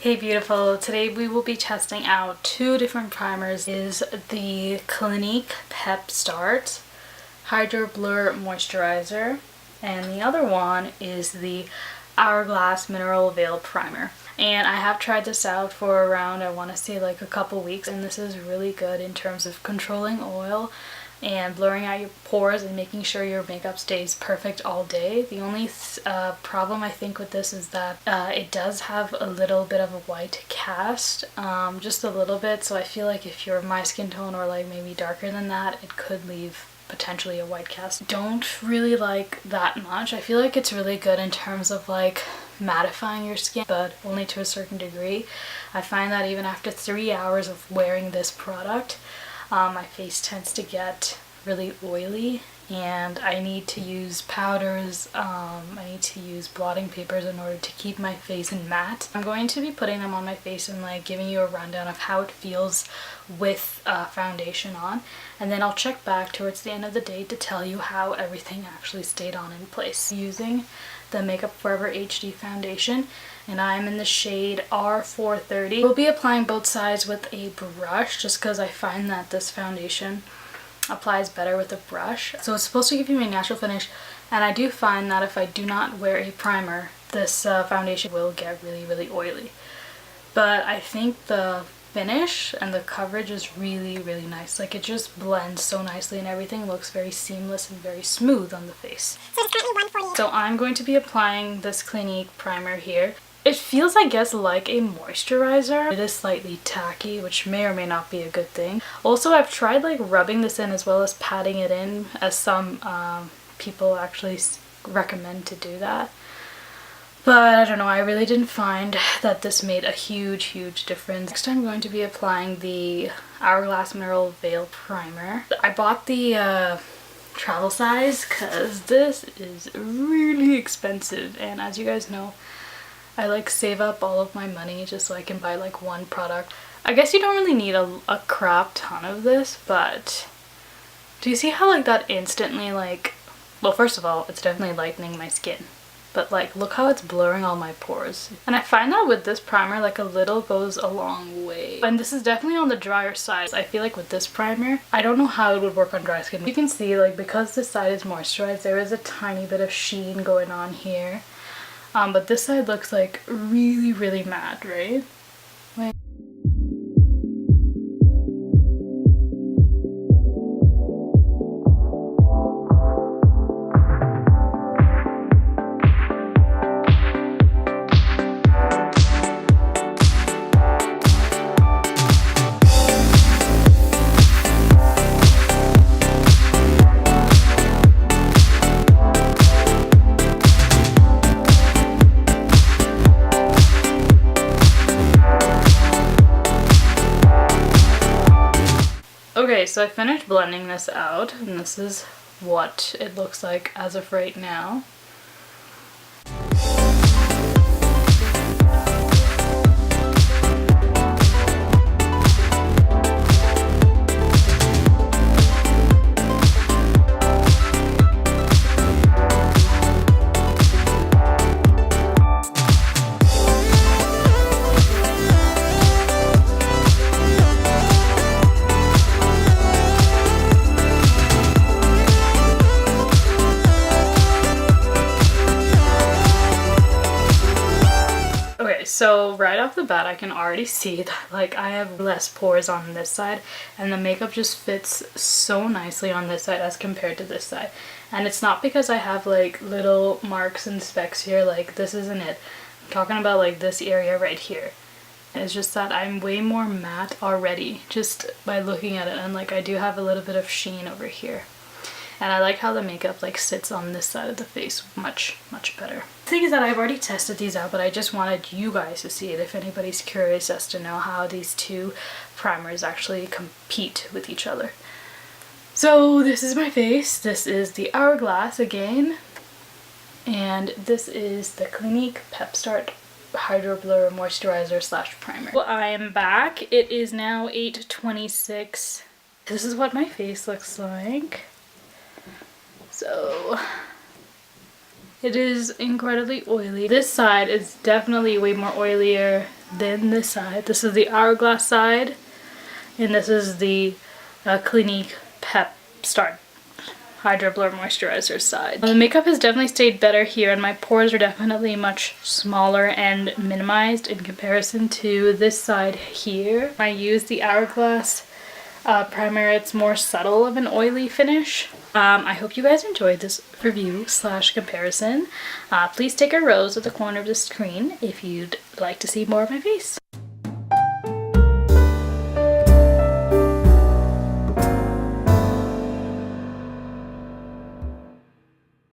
Hey beautiful, today we will be testing out two different primers. Is the Clinique Pepstart Hydroblur Moisturizer and the other one is the Hourglass Mineral Veil Primer. And I have tried this out for around, I want to say like a couple weeks, and this is really good in terms of controlling oil and blurring out your pores and making sure your makeup stays perfect all day. The only problem I think with this is that it does have a little bit of a white cast, just a little bit, so I feel like if you're my skin tone or like maybe darker than that, it could leave potentially a white cast. Don't really like that much. I feel like it's really good in terms of like mattifying your skin, but only to a certain degree. I find that even after 3 hours of wearing this product, my face tends to get really oily and I need to use powders, I need to use blotting papers in order to keep my face matte. I'm going to be putting them on my face and like giving you a rundown of how it feels with foundation on, and then I'll check back towards the end of the day to tell you how everything actually stayed on in place. Using the Makeup Forever HD foundation, and I'm in the shade R430. We'll be applying both sides with a brush just because I find that this foundation applies better with a brush. So it's supposed to give you a natural finish, and I do find that if I do not wear a primer, this foundation will get really oily. But I think the finish and the coverage is really nice. Like, it just blends so nicely and everything looks very seamless and very smooth on the face. So it's currently 140. So I'm going to be applying this Clinique primer here. It feels, I guess, like a moisturizer. It is slightly tacky, which may or may not be a good thing. Also, I've tried like rubbing this in as well as patting it in, as some people actually recommend to do that. But I don't know, I really didn't find that this made a huge difference. Next I'm going to be applying the Hourglass Mineral Veil Primer. I bought the travel size because this is really expensive, and as you guys know, I like save up all of my money just so I can buy like one product. I guess you don't really need a crap ton of this, but do you see how like that instantly, like, well, first of all, it's definitely lightening my skin. But like, look how it's blurring all my pores. And I find that with this primer, like a little goes a long way. And this is definitely on the drier side. I feel like with this primer, I don't know how it would work on dry skin. You can see, like, because this side is moisturized, there is a tiny bit of sheen going on here. But this side looks like really matte, right? Like, okay, so I finished blending this out, and this is what it looks like as of right now. So right off the bat, I can already see that like I have less pores on this side, and the makeup just fits so nicely on this side as compared to this side. And it's not because I have like little marks and specks here, like this isn't it. I'm talking about like this area right here. It's just that I'm way more matte already just by looking at it, and like I do have a little bit of sheen over here. And I like how the makeup like sits on this side of the face much better. The thing is that I've already tested these out, but I just wanted you guys to see it if anybody's curious as to know how these two primers actually compete with each other. So this is my face. This is the Hourglass again. And this is the Clinique Pepstart Hydroblur Moisturizer / Primer. Well, I am back. It is now 8:26. This is what my face looks like. So it is incredibly oily. This side is definitely way more oilier than this side. This is the Hourglass side, and this is the Clinique Pepstart Hydroblur Moisturizer side. The makeup has definitely stayed better here, and my pores are definitely much smaller and minimized in comparison to this side here. I use the Hourglass primer. It's more subtle of an oily finish. I hope you guys enjoyed this review / comparison. Please take a rose at the corner of the screen if you'd like to see more of my face.